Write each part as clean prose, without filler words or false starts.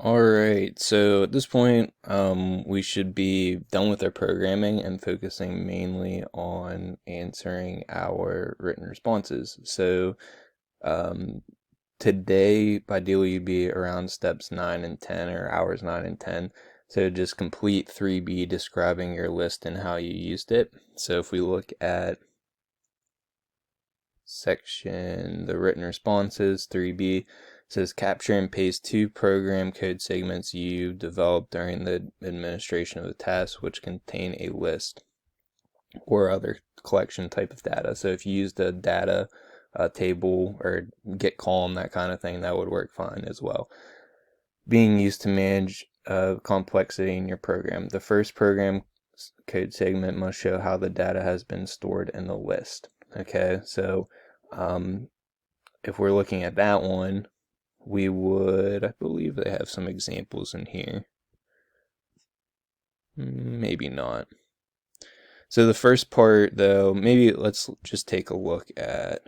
Alright, so at this point, we should be done with our programming and focusing mainly on answering our written responses. So um, today, ideally, you'd be around steps 9 and 10, or hours 9 and 10. So just complete 3B describing your list and how you used it. So if we look at section, the written responses, 3B, says capture and paste two program code segments you developed during the administration of the task which contain a list or other collection type of data. So if you use the data table or get column, that kind of thing, that would work fine as well. Being used to manage complexity in your program. The first program code segment must show how the data has been stored in the list. Okay, so if we're looking at that one, we would, I believe they have some examples in here. Maybe not. So the first part, though, maybe let's just take a look at.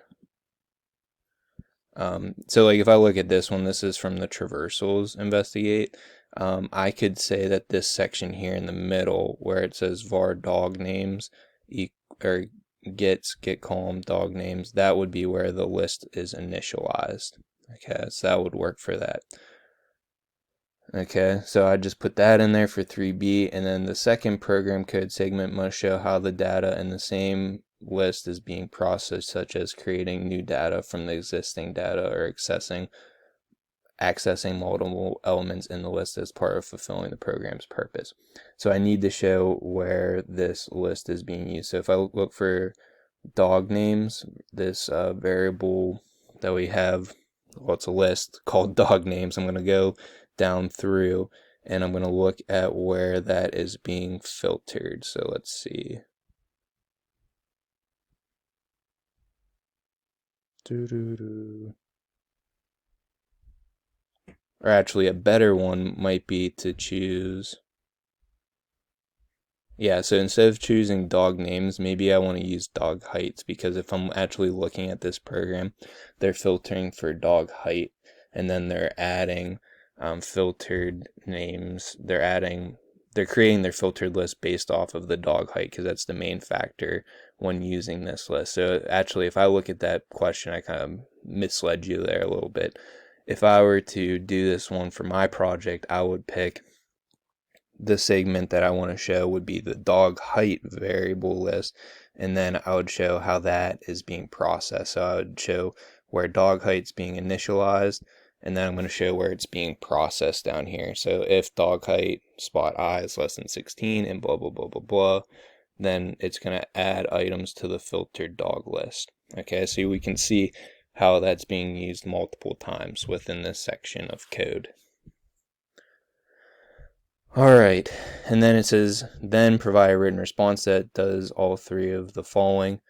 So like if I look at this one, this is from the traversals investigate. I could say that this section here in the middle, where it says var dog names, or get column dog names, that would be where the list is initialized. Okay, so that would work for that. Okay, so I just put that in there for 3B, and then the second program code segment must show how the data in the same list is being processed, such as creating new data from the existing data or accessing multiple elements in the list as part of fulfilling the program's purpose. So I need to show where this list is being used. So if I look for dog names, this variable that we have, well, it's a list called dog names. I'm going to go down through and I'm going to look at where that is being filtered. So let's see. Or actually, a better one might be to choose. Yeah, so instead of choosing dog names, maybe I want to use dog heights, because if I'm actually looking at this program, they're filtering for dog height, and then they're adding filtered names. They're creating their filtered list based off of the dog height, because that's the main factor when using this list. So actually, if I look at that question, I kind of misled you there a little bit. If I were to do this one for my project, I would pick the segment that I want to show would be the dog height variable list, and then I would show how that is being processed. So I would show where dog height's being initialized, and then I'm going to show where it's being processed down here. So if dog height spot I is less than 16 and blah blah blah blah blah, then it's going to add items to the filtered dog list. Okay, so we can see how that's being used multiple times within this section of code. All right, and then it says, then provide a written response that does all three of the following.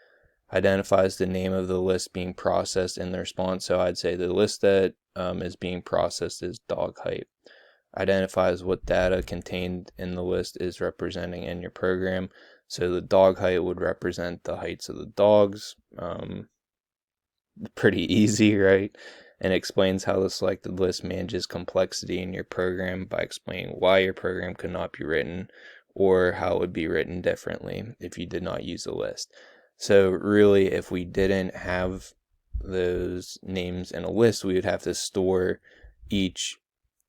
Identifies the name of the list being processed in the response. So I'd say the list that is being processed is dog height. Identifies what data contained in the list is representing in your program. So the dog height would represent the heights of the dogs. Pretty easy, right? And explains how the selected list manages complexity in your program by explaining why your program could not be written or how it would be written differently if you did not use the list. So really, if we didn't have those names in a list, we would have to store each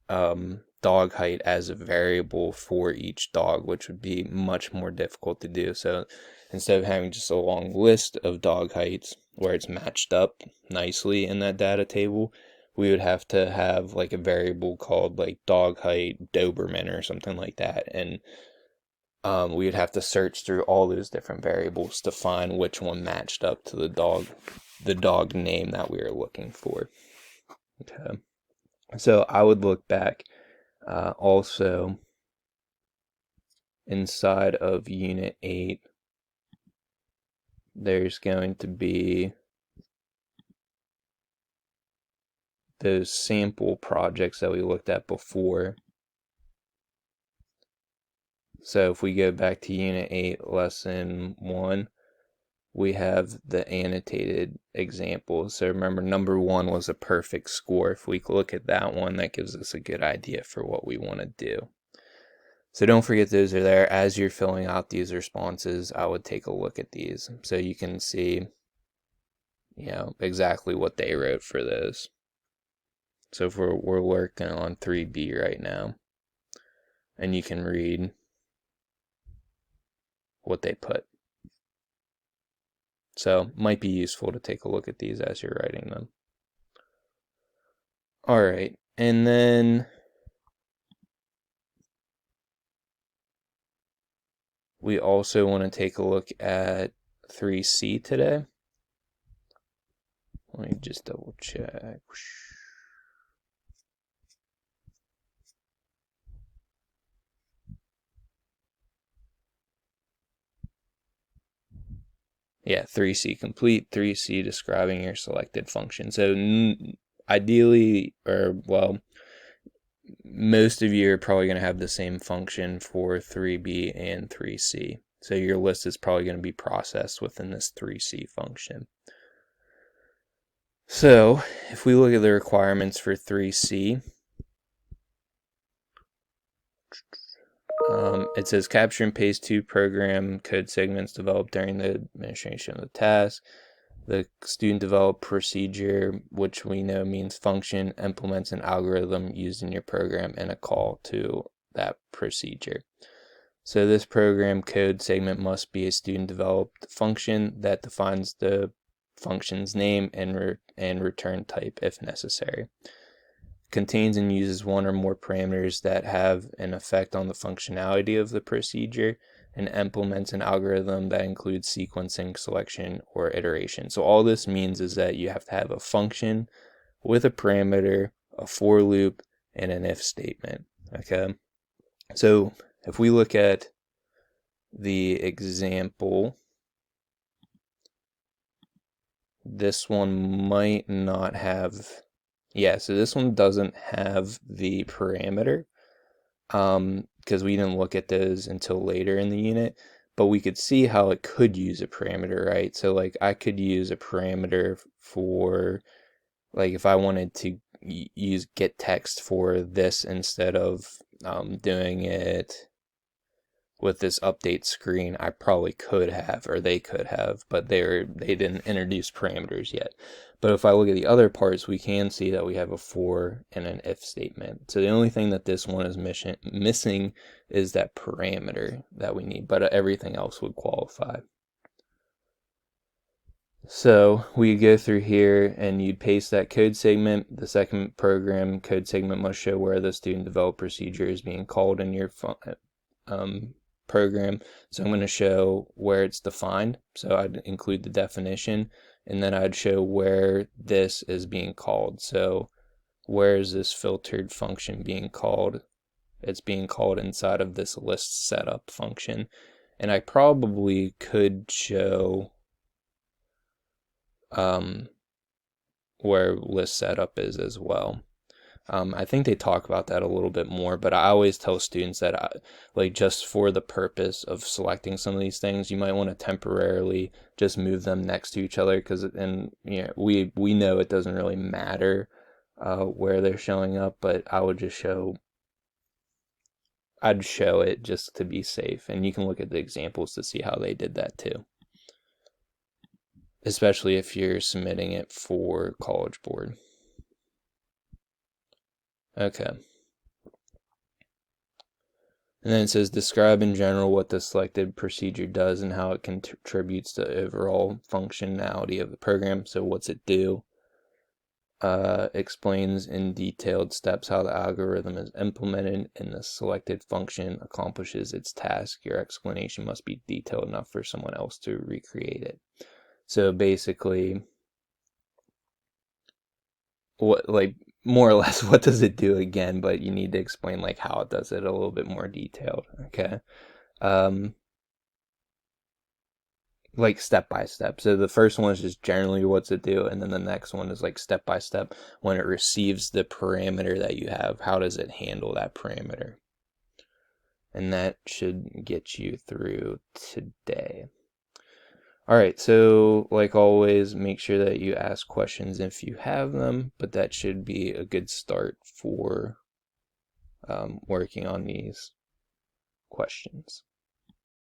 dog height as a variable for each dog, which would be much more difficult to do. So instead of having just a long list of dog heights where it's matched up nicely in that data table, we would have to have like a variable called like dog height Doberman or something like that. And we would have to search through all those different variables to find which one matched up to the dog name that we were looking for. Okay. So I would look back also inside of Unit 8, there's going to be those sample projects that we looked at before. So if we go back to Unit 8, Lesson 1, we have the annotated example. So remember, number 1 was a perfect score. If we look at that one, that gives us a good idea for what we want to do. So don't forget those are there. As you're filling out these responses, I would take a look at these so you can see, exactly what they wrote for those. So if we're working on 3B right now, and you can read what they put. So might be useful to take a look at these as you're writing them. All right, and then we also want to take a look at 3C today. Let me just double check. Yeah, 3C complete, 3C describing your selected function. So ideally, most of you are probably going to have the same function for 3B and 3C. So your list is probably going to be processed within this 3C function. So if we look at the requirements for 3C, it says capture and paste 2 program code segments developed during the administration of the task. The student developed procedure, which we know means function, implements an algorithm used in your program and a call to that procedure. So this program code segment must be a student developed function that defines the function's name and return type if necessary. Contains and uses one or more parameters that have an effect on the functionality of the procedure, and implements an algorithm that includes sequencing, selection, or iteration. So all this means is that you have to have a function with a parameter, a for loop, and an if statement. Okay, so if we look at the example, this one might not have, so this one doesn't have the parameter, because we didn't look at those until later in the unit, but we could see how it could use a parameter, right? So like I could use a parameter for, like if I wanted to use get text for this instead of doing it with this update screen, I probably could have, or they could have, but they didn't introduce parameters yet. But if I look at the other parts, we can see that we have a for and an if statement. So the only thing that this one is missing is that parameter that we need, but everything else would qualify. So we go through here and you'd paste that code segment. The second program code segment must show where the student developed procedure is being called in your program. So I'm going to show where it's defined. So I'd include the definition, and then I'd show where this is being called. So where is this filtered function being called? It's being called inside of this list setup function. And I probably could show where list setup is as well. I think they talk about that a little bit more, but I always tell students that just for the purpose of selecting some of these things, you might want to temporarily just move them next to each other, because we know it doesn't really matter where they're showing up, but I'd show it just to be safe, and you can look at the examples to see how they did that too, especially if you're submitting it for College Board. Okay. And then it says describe in general what the selected procedure does and how it contributes to the overall functionality of the program. So what's it do? Explains in detailed steps how the algorithm is implemented and the selected function accomplishes its task. Your explanation must be detailed enough for someone else to recreate it. So basically, more or less what does it do again, but you need to explain how it does it a little bit more detailed. Okay. Step by step. So the first one is just generally what's it do, and then the next one is step by step. When it receives the parameter that you have, how does it handle that parameter? And that should get you through today. All right, so like always, make sure that you ask questions if you have them, but that should be a good start for working on these questions.